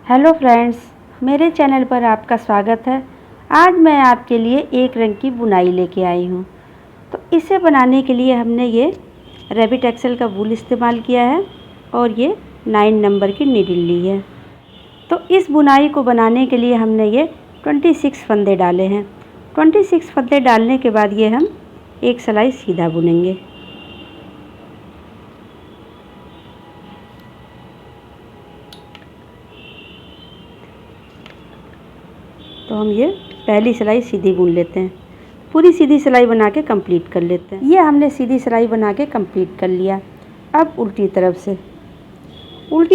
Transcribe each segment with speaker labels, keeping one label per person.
Speaker 1: Hello friends, मेरे channel पर आपका स्वागत है। आज मैं आपके लिए एक रंग की बुनाई लेके आई हूँ। तो इसे बनाने के लिए हमने ये रैबिट एक्सेल का वूल इस्तेमाल किया है और ये 9 नंबर की नीडल ली है। तो इस बुनाई को बनाने के लिए हमने ये 26 फंदे डाले हैं। 26 फंदे डालने के बाद ये हम एक सिलाई सीधा बुनेंगे। तो हम ये पहली सिलाई सीधी बुन लेते हैं। पूरी सीधी सिलाई बना के कंप्लीट कर लेते हैं। ये हमने सीधी सिलाई बना के कंप्लीट कर लिया। अब उल्टी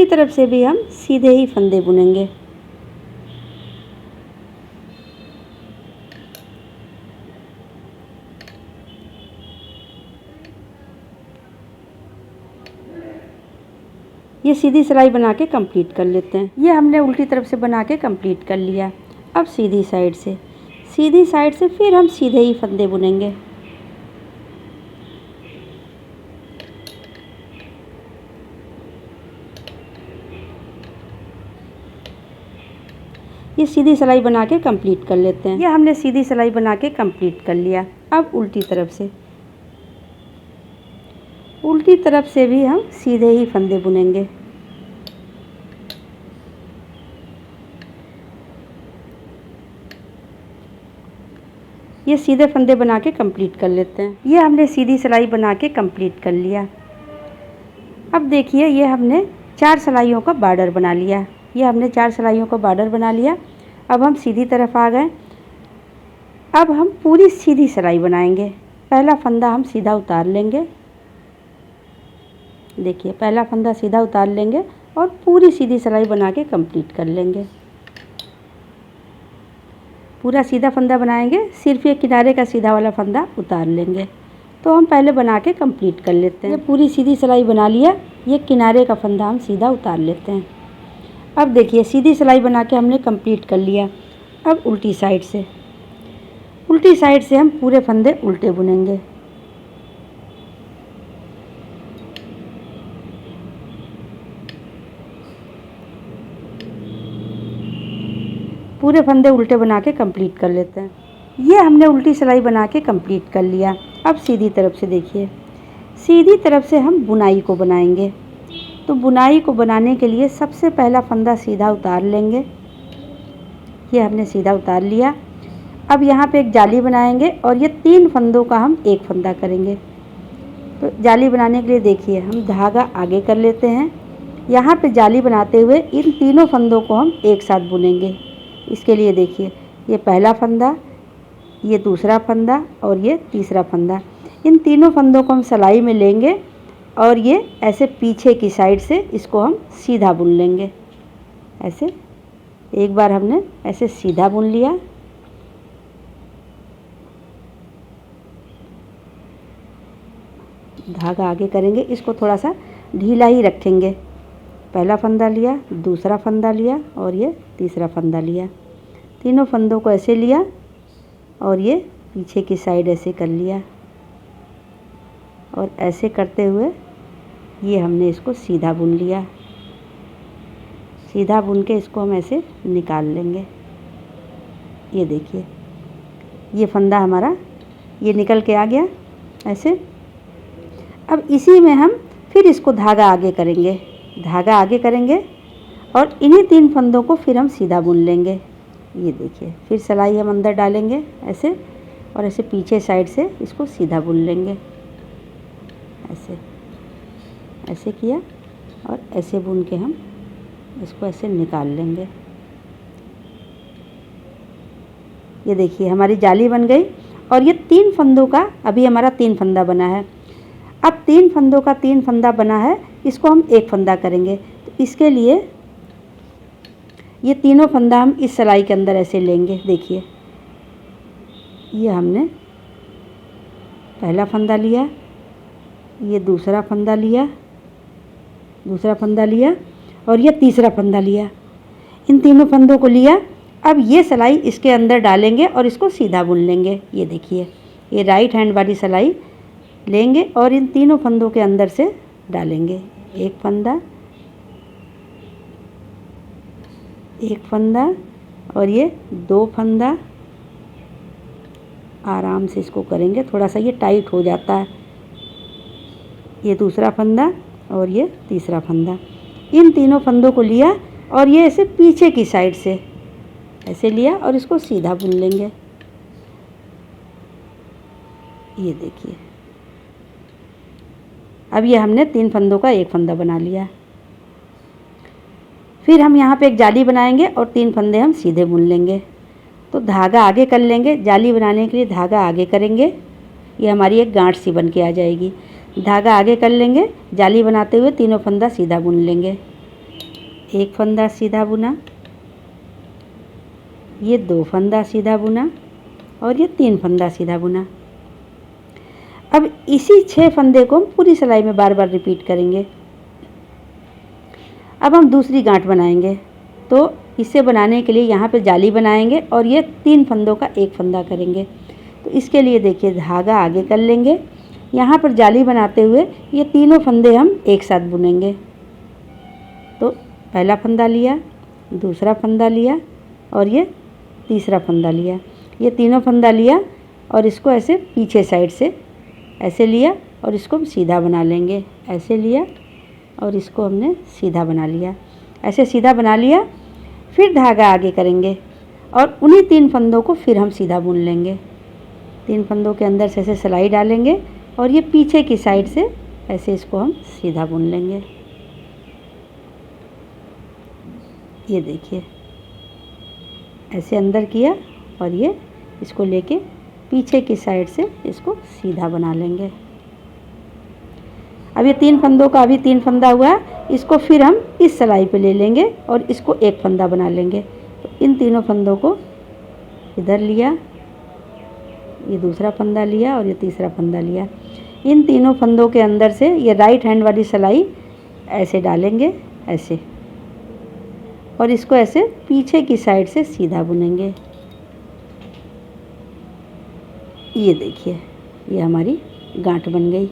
Speaker 1: तरफ से भी हम सीधे ही फंदे बुनेंगे। ये सीधी सिलाई बना के कंप्लीट कर लेते हैं। ये हमने उल्टी तरफ से बना के कंप्लीट कर लिया। अब सीधी साइड से फिर हम सीधे ही फंदे बुनेंगे। ये सीधी सिलाई बना के कंप्लीट कर लेते हैं। ये हमने सीधी सिलाई बना के कंप्लीट कर लिया। अब उल्टी तरफ से भी हम सीधे ही फंदे बुनेंगे। ये सीधे फंदे बना के कंप्लीट कर लेते हैं। ये हमने सीधी सिलाई बना के कंप्लीट कर लिया। अब देखिए, ये हमने 4 सिलाइयों का बॉर्डर बना लिया। ये हमने 4 सिलाइयों का बॉर्डर बना लिया। अब हम सीधी तरफ आ गए। अब हम पूरी सीधी सिलाई बनाएंगे। पहला फंदा हम सीधा उतार लेंगे। देखिए, पहला फंदा सीधा उतार लेंगे और पूरी सीधी सिलाई बना के कंप्लीट कर लेंगे। पूरा सीधा फंदा बनाएंगे, सिर्फ ये किनारे का सीधा वाला फंदा उतार लेंगे। तो हम पहले बना के कंप्लीट कर लेते हैं। ये पूरी सीधी सिलाई बना लिया। ये किनारे का फंदा हम सीधा उतार लेते हैं। अब देखिए, सीधी सिलाई बना के हमने कंप्लीट कर लिया। अब उल्टी साइड से हम पूरे फंदे उल्टे बुनेंगे। पूरे फंदे उल्टे बना के कंप्लीट कर लेते हैं। ये हमने उल्टी सिलाई बना के कंप्लीट कर लिया। अब सीधी तरफ से देखिए, सीधी तरफ से हम बुनाई को बनाएंगे। तो बुनाई को बनाने के लिए सबसे पहला फंदा सीधा उतार लेंगे। ये हमने सीधा उतार लिया। अब यहाँ पे एक जाली बनाएंगे और ये 3 फंदों का हम एक फंदा करेंगे। तो जाली बनाने के लिए देखिए, हम धागा आगे कर लेते हैं। यहाँ पे जाली बनाते हुए इन तीनों फंदों को हम एक साथ बुनेंगे। इसके लिए देखिए, ये पहला फंदा, ये दूसरा फंदा और ये तीसरा फंदा। इन तीनों फंदों को हम सिलाई में लेंगे और ये ऐसे पीछे की साइड से इसको हम सीधा बुन लेंगे। ऐसे एक बार हमने ऐसे सीधा बुन लिया। धागा आगे करेंगे, इसको थोड़ा सा ढीला ही रखेंगे। पहला फंदा लिया, दूसरा फंदा लिया और ये तीसरा फंदा लिया। तीनों फंदों को ऐसे लिया और ये पीछे की साइड ऐसे कर लिया और ऐसे करते हुए ये हमने इसको सीधा बुन लिया। सीधा बुन के इसको हम ऐसे निकाल लेंगे। ये देखिए, ये फंदा हमारा ये निकल के आ गया ऐसे। अब इसी में हम फिर इसको धागा आगे करेंगे और इन्हीं 3 फंदों को फिर हम सीधा बुन लेंगे। ये देखिए, फिर सिलाई हम अंदर डालेंगे ऐसे और ऐसे पीछे साइड से इसको सीधा बुन लेंगे। ऐसे किया और ऐसे बुन के हम इसको ऐसे निकाल लेंगे। ये देखिए, हमारी जाली बन गई और ये 3 फंदों का अभी हमारा 3 फंदा बना है। अब 3 फंदों का 3 फंदा बना है, इसको हम एक फंदा करेंगे। तो इसके लिए ये तीनों फंदा हम इस सिलाई के अंदर ऐसे लेंगे। देखिए, ये हमने पहला फंदा लिया, ये दूसरा फंदा लिया और ये तीसरा फंदा लिया। इन तीनों फंदों को लिया। अब ये सिलाई इसके अंदर डालेंगे और इसको सीधा बुन लेंगे। ये देखिए, ये राइट हैंड वाली सिलाई लेंगे और इन तीनों फंदों के अंदर से डालेंगे। एक फंदा, एक फंदा और ये 2 फंदा। आराम से इसको करेंगे, थोड़ा सा ये टाइट हो जाता है। ये दूसरा फंदा और ये तीसरा फंदा, इन तीनों फंदों को लिया और ये ऐसे पीछे की साइड से ऐसे लिया और इसको सीधा बुन लेंगे। ये देखिए, अब ये हमने 3 फंदों का एक फंदा बना लिया। फिर हम यहाँ पे एक जाली बनाएंगे और 3 फंदे हम सीधे बुन लेंगे। तो धागा आगे कर लेंगे, जाली बनाने के लिए धागा आगे करेंगे, ये हमारी एक गांठ सी बन के आ जाएगी। धागा आगे कर लेंगे, जाली बनाते हुए तीनों फंदा सीधा बुन लेंगे। एक फंदा सीधा बुना, ये 2 फंदा सीधा बुना और ये 3 फंदा सीधा बुना। अब इसी 6 फंदे को हम पूरी सिलाई में बार बार रिपीट करेंगे। अब हम दूसरी गांठ बनाएंगे, तो इसे बनाने के लिए यहाँ पे जाली बनाएंगे और ये 3 फंदों का एक फंदा करेंगे। तो इसके लिए देखिए, धागा आगे कर लेंगे, यहाँ पर जाली बनाते हुए ये तीनों फंदे हम एक साथ बुनेंगे। तो पहला फंदा लिया, दूसरा फंदा लिया और ये तीसरा फंदा लिया। ये तीनों फंदा लिया और इसको ऐसे पीछे साइड से ऐसे लिया और इसको सीधा बना लेंगे। ऐसे लिया और इसको हमने सीधा बना लिया, ऐसे सीधा बना लिया। फिर धागा आगे करेंगे और उन्हीं 3 फंदों को फिर हम सीधा बुन लेंगे। 3 फंदों के अंदर से ऐसे सिलाई डालेंगे और ये पीछे की साइड से ऐसे इसको हम सीधा बुन लेंगे। ये देखिए, ऐसे अंदर किया और ये इसको लेके पीछे की साइड से इसको सीधा बना लेंगे। अब ये 3 फंदों का अभी 3 फंदा हुआ, इसको फिर हम इस सिलाई पे ले लेंगे और इसको एक फंदा बना लेंगे। तो इन तीनों फंदों को इधर लिया, ये दूसरा फंदा लिया और ये तीसरा फंदा लिया। इन तीनों फंदों के अंदर से ये राइट हैंड वाली सिलाई ऐसे डालेंगे ऐसे, और इसको ऐसे पीछे की साइड से सीधा बुनेंगे। ये देखिए, ये हमारी गांठ बन गई।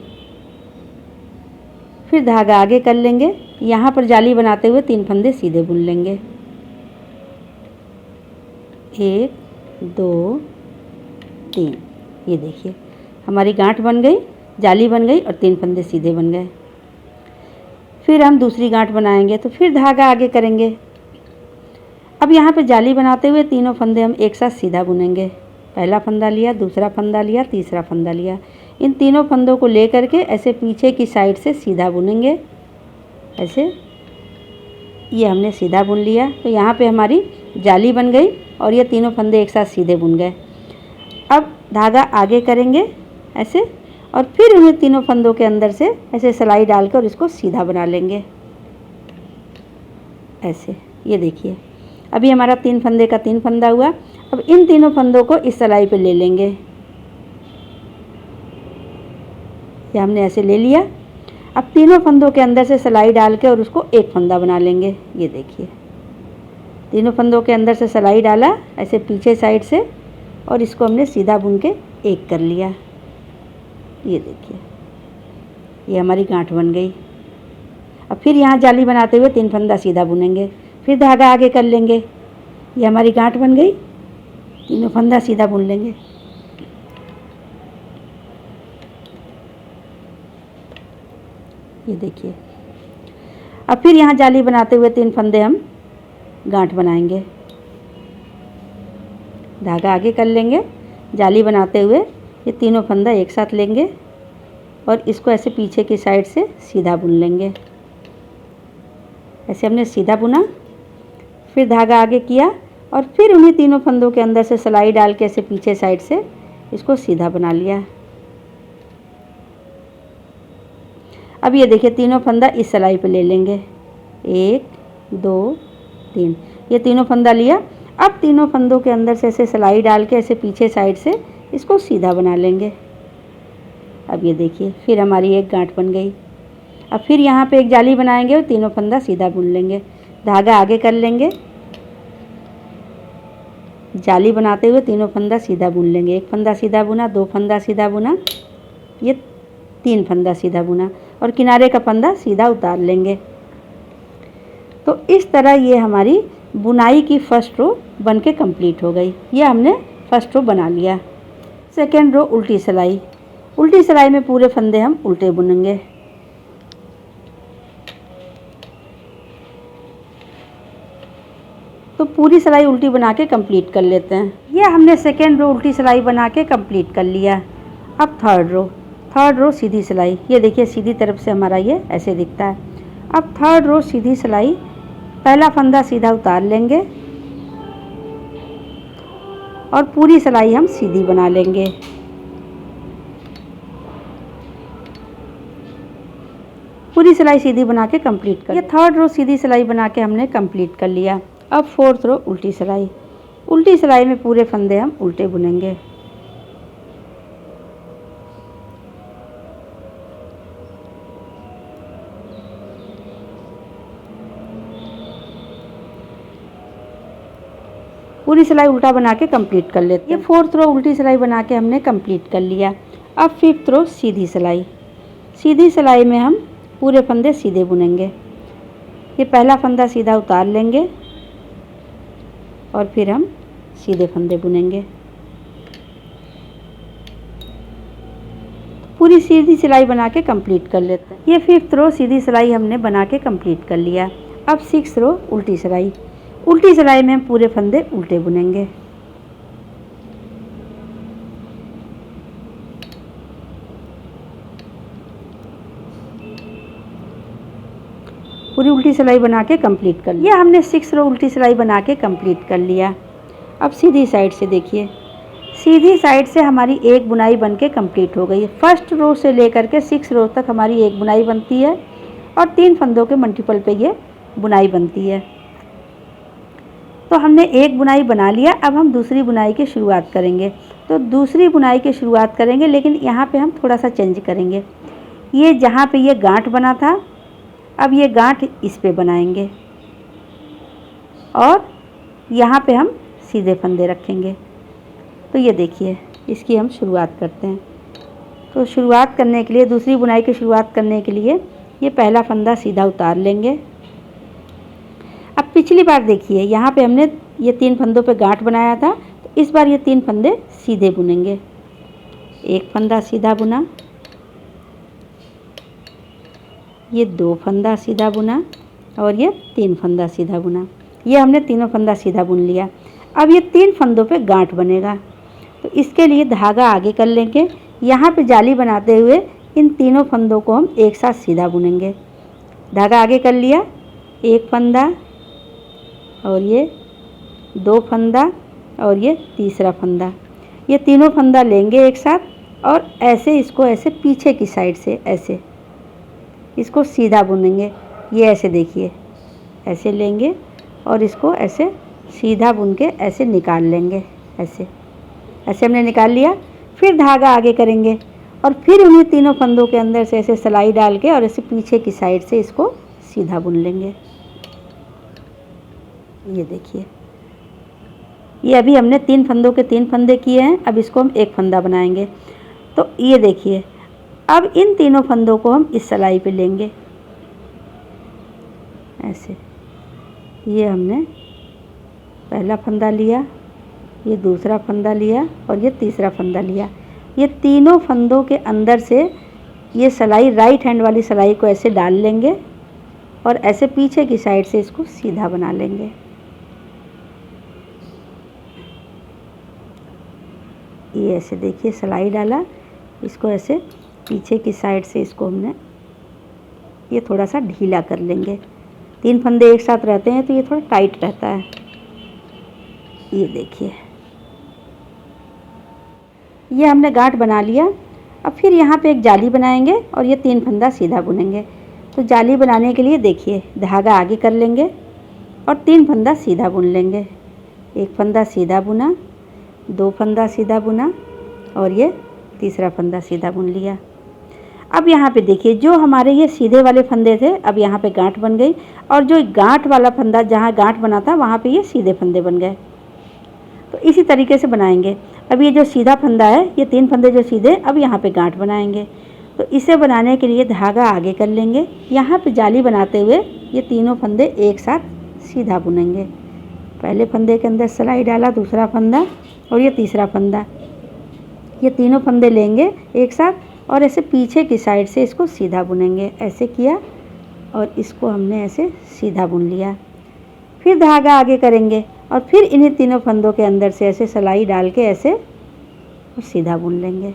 Speaker 1: फिर धागा आगे कर लेंगे, यहाँ पर जाली बनाते हुए 3 फंदे सीधे बुन लेंगे। 1 2 3। ये देखिए, हमारी गांठ बन गई, जाली बन गई और 3 फंदे सीधे बन गए। फिर हम दूसरी गांठ बनाएंगे, तो फिर धागा आगे करेंगे। अब यहाँ पे जाली बनाते हुए तीनों फंदे हम एक साथ सीधा बुनेंगे। पहला फंदा लिया, दूसरा फंदा लिया, तीसरा फंदा लिया। इन तीनों फंदों को लेकर के ऐसे पीछे की साइड से सीधा बुनेंगे। ऐसे ये हमने सीधा बुन लिया, तो यहाँ पे हमारी जाली बन गई और ये तीनों फंदे एक साथ सीधे बुन गए। अब धागा आगे करेंगे ऐसे, और फिर उन्हें तीनों फंदों के अंदर से ऐसे सिलाई डालकर इसको सीधा बना लेंगे ऐसे। ये देखिए, अभी हमारा 3 फंदे का 3 फंदा हुआ। अब इन तीनों फंदों को इस सिलाई पे ले लेंगे। ये हमने ऐसे ले लिया। अब तीनों फंदों के अंदर से सिलाई डाल के और उसको एक फंदा बना लेंगे। ये देखिए, तीनों फंदों के अंदर से सिलाई डाला ऐसे पीछे साइड से, और इसको हमने सीधा बुन के एक कर लिया। ये देखिए, ये हमारी गांठ बन गई। अब फिर यहाँ जाली बनाते हुए 3 फंदा सीधा बुनेंगे, फिर धागा आगे कर लेंगे। ये हमारी गांठ बन गई, तीनों फंदा सीधा बुन लेंगे। ये देखिए, अब फिर यहाँ जाली बनाते हुए 3 फंदे हम गांठ बनाएंगे। धागा आगे कर लेंगे, जाली बनाते हुए ये तीनों फंदा एक साथ लेंगे और इसको ऐसे पीछे की साइड से सीधा बुन लेंगे। ऐसे हमने सीधा बुना, फिर धागा आगे किया और फिर उन्हीं तीनों फंदों के अंदर से सिलाई डाल के ऐसे पीछे साइड से इसको सीधा बना लिया। अब ये देखिए, तीनों फंदा इस सिलाई पे ले लेंगे। 1 2 3, ये तीनों फंदा लिया। अब तीनों फंदों के अंदर से ऐसे सिलाई डाल के ऐसे पीछे साइड से इसको सीधा बना लेंगे। अब ये देखिए, फिर हमारी एक गांठ बन गई। अब फिर यहाँ पे एक जाली बनाएंगे और तीनों फंदा सीधा बुन लेंगे। धागा आगे कर लेंगे, जाली बनाते हुए तीनों फंदा सीधा बुन लेंगे। एक फंदा सीधा बुना, 2 फंदा सीधा बुना, ये 3 फंदा सीधा बुना और किनारे का फंदा सीधा उतार लेंगे। तो इस तरह ये हमारी बुनाई की फर्स्ट रो बन के कंप्लीट हो गई। ये हमने फर्स्ट रो बना लिया। सेकेंड रो उल्टी सिलाई। उल्टी सिलाई में पूरे फंदे हम उल्टे बुनेंगे। तो पूरी सिलाई उल्टी बना के कंप्लीट कर लेते हैं। ये हमने सेकेंड रो उल्टी सिलाई बना के कंप्लीट कर लिया। अब थर्ड रो सीधी सिलाई। ये देखिए सीधी तरफ से हमारा ये ऐसे दिखता है। अब थर्ड रो सीधी सिलाई, पहला फंदा सीधा उतार लेंगे और पूरी सिलाई हम सीधी बना लेंगे। पूरी सिलाई सीधी बना के कंप्लीट कर। ये थर्ड रो सीधी सिलाई बना के हमने कंप्लीट कर लिया। अब फोर्थ रो उल्टी सिलाई। उल्टी सिलाई में पूरे फंदे हम उल्टे बुनेंगे। पूरी सिलाई उल्टा बना के कंप्लीट कर लेते हैं। ये फोर्थ रो उल्टी सिलाई बना के हमने कंप्लीट कर लिया। अब फिफ्थ रो सीधी सिलाई। सीधी सिलाई में हम पूरे फंदे सीधे बुनेंगे। ये पहला फंदा सीधा उतार लेंगे और फिर हम सीधे फंदे बुनेंगे। पूरी सीधी सिलाई बना के कंप्लीट कर लेते हैं। ये फिफ्थ रो सीधी सिलाई हमने बना के कंप्लीट कर लिया। अब सिक्स्थ रो उल्टी सिलाई। उल्टी सिलाई में हम पूरे फंदे उल्टे बुनेंगे। पूरी उल्टी सिलाई बना के कंप्लीट कर लिया। हमने 6 रो उल्टी सिलाई बना के कंप्लीट कर लिया। अब सीधी साइड से देखिए, सीधी साइड से हमारी एक बुनाई बन के कंप्लीट हो गई है। फर्स्ट रो से लेकर के 6 रो तक हमारी एक बुनाई बनती है और 3 फंदों के मल्टीपल पे ये बुनाई बनती है। तो हमने एक बुनाई बना लिया। अब हम दूसरी बुनाई की शुरुआत करेंगे। तो दूसरी बुनाई की शुरुआत करेंगे, लेकिन यहाँ पे हम थोड़ा सा चेंज करेंगे। ये जहाँ पे ये गांठ बना था, अब ये गांठ इस पे बनाएंगे और यहाँ पे हम सीधे फंदे रखेंगे। तो ये देखिए, इसकी हम शुरुआत करते हैं। तो शुरुआत करने के लिए, दूसरी बुनाई की शुरुआत करने के लिए ये पहला फंदा सीधा उतार लेंगे। अब पिछली बार देखिए, यहाँ पे हमने ये 3 फंदों पे गांठ बनाया था, तो इस बार ये 3 फंदे सीधे बुनेंगे। एक फंदा सीधा बुना, ये 2 फंदा सीधा बुना और ये 3 फंदा सीधा बुना। ये हमने तीनों फंदा सीधा बुन लिया। अब ये 3 फंदों पे गांठ बनेगा, तो इसके लिए धागा आगे कर लेंगे। यहाँ पे जाली बनाते हुए इन तीनों फंदों को हम एक साथ सीधा बुनेंगे। धागा आगे कर लिया, एक फंदा और ये 2 फंदा और ये तीसरा फंदा। ये तीनों फंदा लेंगे एक साथ और ऐसे इसको ऐसे पीछे की साइड से ऐसे इसको सीधा बुनेंगे। ये ऐसे देखिए, ऐसे लेंगे और इसको ऐसे सीधा बुन के ऐसे निकाल लेंगे। ऐसे ऐसे हमने निकाल लिया। फिर धागा आगे करेंगे और फिर उन्हीं तीनों फंदों के अंदर से ऐसे सिलाई डाल के और ऐसे पीछे की साइड से इसको सीधा बुन लेंगे। ये देखिए, ये अभी हमने 3 फंदों के 3 फंदे किए हैं। अब इसको हम एक फंदा बनाएंगे। तो ये देखिए, अब इन तीनों फंदों को हम इस सिलाई पे लेंगे ऐसे। ये हमने पहला फंदा लिया, ये दूसरा फंदा लिया और ये तीसरा फंदा लिया। ये तीनों फंदों के अंदर से ये सिलाई, राइट हैंड वाली सिलाई को ऐसे डाल लेंगे और ऐसे पीछे की साइड से इसको सीधा बना लेंगे। ये ऐसे देखिए, सिलाई डाला, इसको ऐसे पीछे की साइड से इसको हमने ये थोड़ा सा ढीला कर लेंगे। 3 फंदे एक साथ रहते हैं तो ये थोड़ा टाइट रहता है। ये देखिए, ये हमने गांठ बना लिया। अब फिर यहाँ पे एक जाली बनाएंगे और ये 3 फंदा सीधा बुनेंगे। तो जाली बनाने के लिए देखिए, धागा आगे कर लेंगे और 3 फंदा सीधा बुन लेंगे। एक फंदा सीधा बुना, 2 फंदा सीधा बुना और ये तीसरा फंदा सीधा बुन लिया। अब यहाँ पे देखिए, जो हमारे ये सीधे वाले फंदे थे, अब यहाँ पे गांठ बन गई और जो गांठ वाला फंदा, जहाँ गांठ बना था वहाँ पे ये सीधे फंदे बन गए। तो इसी तरीके से बनाएंगे। अब ये जो सीधा फंदा है, ये 3 फंदे जो सीधे, अब यहाँ पे गांठ बनाएंगे। तो इसे बनाने के लिए धागा आगे कर लेंगे। यहाँ पे जाली बनाते हुए ये तीनों फंदे एक साथ सीधा बुनेंगे। पहले फंदे के अंदर सिलाई डाला, दूसरा फंदा और ये तीसरा फंदा, ये तीनों फंदे लेंगे एक साथ और ऐसे पीछे की साइड से इसको सीधा बुनेंगे। ऐसे किया और इसको हमने ऐसे सीधा बुन लिया। फिर धागा आगे करेंगे और फिर इन्हीं तीनों फंदों के अंदर से ऐसे सिलाई डाल के ऐसे और सीधा बुन लेंगे।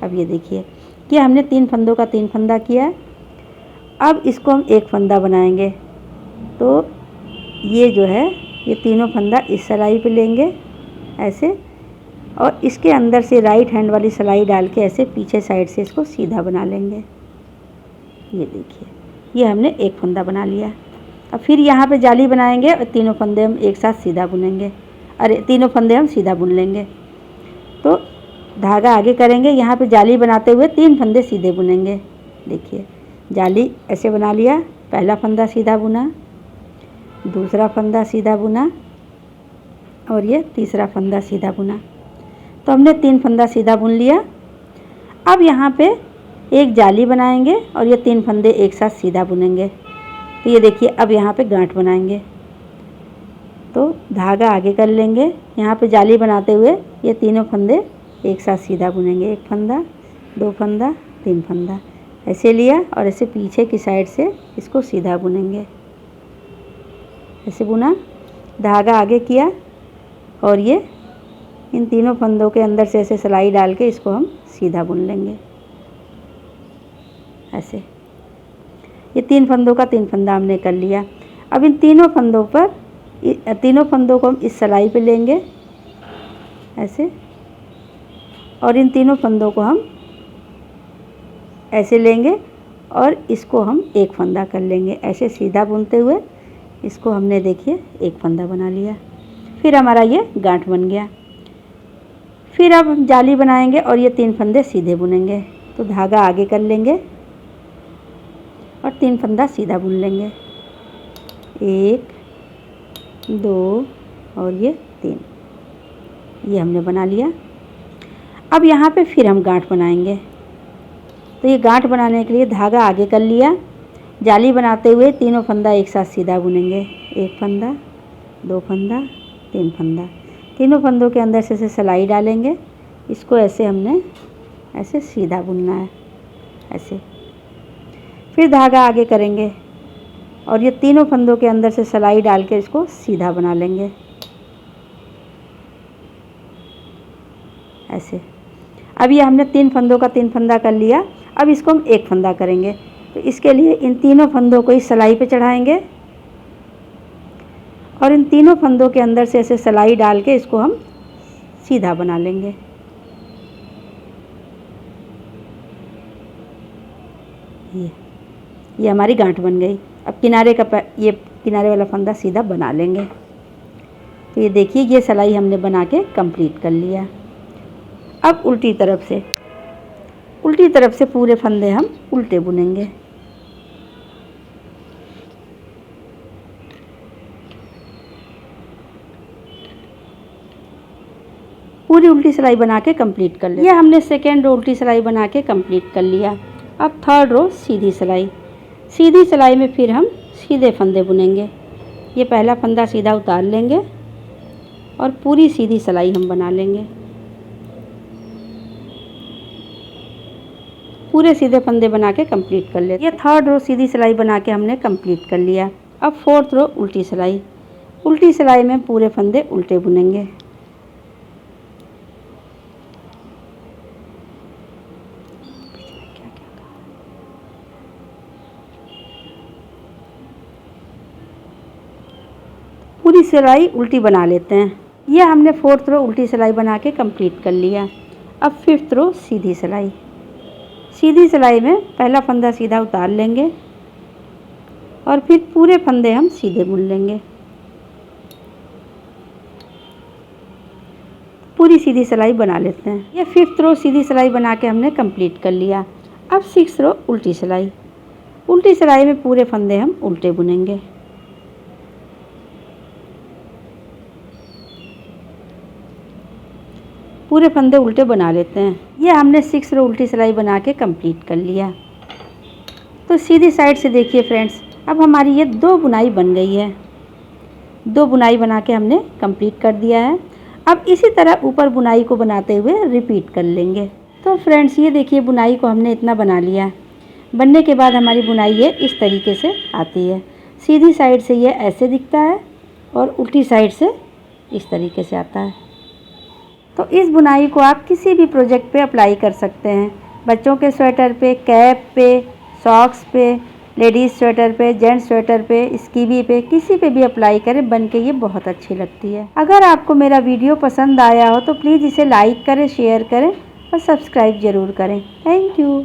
Speaker 1: अब ये देखिए कि हमने 3 फंदों का 3 फंदा किया है। अब इसको हम एक फंदा बनाएंगे। तो ये जो है ये तीनों फंदा इस सिलाई पे लेंगे ऐसे और इसके अंदर से राइट हैंड वाली सिलाई डाल के ऐसे पीछे साइड से इसको सीधा बना लेंगे। ये देखिए ये हमने एक फंदा बना लिया। अब फिर यहाँ पे जाली बनाएंगे और तीनों फंदे हम एक साथ सीधा बुनेंगे। तीनों फंदे हम सीधा बुन लेंगे। तो धागा आगे करेंगे, यहाँ पे जाली बनाते हुए 3 फंदे सीधे बुनेंगे। देखिए जाली ऐसे बना लिया, पहला फंदा सीधा बुना, दूसरा फंदा सीधा बुना और ये तीसरा फंदा सीधा बुना। तो हमने 3 फंदा सीधा बुन लिया। अब यहाँ पे एक जाली बनाएंगे और ये 3 फंदे एक साथ सीधा बुनेंगे। तो ये देखिए अब यहाँ पे गांठ बनाएंगे। तो धागा आगे कर लेंगे, यहाँ पे जाली बनाते हुए ये तीनों फंदे एक साथ सीधा बुनेंगे। एक फंदा, 2 फंदा, 3 फंदा ऐसे लिया और ऐसे पीछे की साइड से इसको सीधा बुनेंगे। ऐसे बुना, धागा आगे किया और ये इन तीनों फंदों के अंदर से ऐसे सिलाई डाल के इसको हम सीधा बुन लेंगे। ऐसे ये 3 फंदों का 3 फंदा हमने कर लिया। अब इन तीनों फंदों को हम इस सिलाई पे लेंगे ऐसे और इन तीनों फंदों को हम ऐसे लेंगे और इसको हम एक फंदा कर लेंगे। ऐसे सीधा बुनते हुए इसको हमने देखिए एक फंदा बना लिया। फिर हमारा ये गांठ बन गया। फिर अब हम जाली बनाएंगे और ये 3 फंदे सीधे बुनेंगे। तो धागा आगे कर लेंगे और 3 फंदा सीधा बुन लेंगे। 1, 2 और ये 3, ये हमने बना लिया। अब यहाँ पे फिर हम गांठ बनाएंगे। तो ये गांठ बनाने के लिए धागा आगे कर लिया, जाली बनाते हुए तीनों फंदा एक साथ सीधा बुनेंगे। 1 फंदा, 2 फंदा, 3 फंदा, तीनों फंदों के अंदर से सिलाई डालेंगे। इसको ऐसे हमने ऐसे सीधा बुनना है ऐसे। फिर धागा आगे करेंगे और ये तीनों फंदों के अंदर से सिलाई डाल के इसको सीधा बना लेंगे ऐसे। अब ये हमने 3 फंदों का 3 फंदा कर लिया। अब इसको हम एक फंदा करेंगे। तो इसके लिए इन तीनों फंदों को इस सिलाई पे चढ़ाएंगे और इन तीनों फंदों के अंदर से ऐसे सिलाई डाल के इसको हम सीधा बना लेंगे। ये हमारी गांठ बन गई। अब ये किनारे वाला फंदा सीधा बना लेंगे। तो ये देखिए ये सिलाई हमने बना के कंप्लीट कर लिया। अब उल्टी तरफ से पूरे फंदे हम उल्टे बुनेंगे। पूरी उल्टी सिलाई बना के कंप्लीट कर लिया। ये हमने सेकेंड रो उल्टी सिलाई बना के कंप्लीट कर लिया। अब थर्ड रो सीधी सिलाई में फिर हम सीधे फंदे बुनेंगे। ये पहला फंदा सीधा उतार लेंगे और पूरी सीधी सिलाई हम बना लेंगे। पूरे सीधे फंदे बना के कंप्लीट कर लेते। ये थर्ड रो सीधी सिलाई बना के हमने कंप्लीट कर लिया। अब फोर्थ रो उल्टी सिलाई में पूरे फंदे उल्टे बुनेंगे। पूरी सिलाई उल्टी बना लेते हैं। ये हमने फोर्थ रो उल्टी सिलाई बना के कंप्लीट कर लिया। अब फिफ्थ रो सीधी सिलाई में पहला फंदा सीधा उतार लेंगे और फिर पूरे फंदे हम सीधे बुन लेंगे। पूरी सीधी सिलाई बना लेते हैं। ये फिफ्थ रो सीधी सिलाई बना के हमने कंप्लीट कर लिया। अब सिक्स्थ रो उल्टी सिलाई में पूरे फंदे हम उल्टे बुनेंगे। पूरे फंदे उल्टे बना लेते हैं। ये हमने 6 रो उल्टी सिलाई बना के कंप्लीट कर लिया। तो सीधी साइड से देखिए फ्रेंड्स, अब हमारी ये 2 बुनाई बन गई है। 2 बुनाई बना के हमने कंप्लीट कर दिया है। अब इसी तरह ऊपर बुनाई को बनाते हुए रिपीट कर लेंगे। तो फ्रेंड्स ये देखिए बुनाई को हमने इतना बना लिया। बनने के बाद हमारी बुनाई ये इस तरीके से आती है। सीधी साइड से ये ऐसे दिखता है और उल्टी साइड से इस तरीके से आता है। तो इस बुनाई को आप किसी भी प्रोजेक्ट पे अप्लाई कर सकते हैं। बच्चों के स्वेटर पे, कैप पे, सॉक्स पे, लेडीज़ स्वेटर पे, जेंट्स स्वेटर पे, स्कीवी पे, किसी पे भी अप्लाई करें, बन के ये बहुत अच्छी लगती है। अगर आपको मेरा वीडियो पसंद आया हो तो प्लीज़ इसे लाइक करें, शेयर करें और सब्सक्राइब ज़रूर करें। Thank you.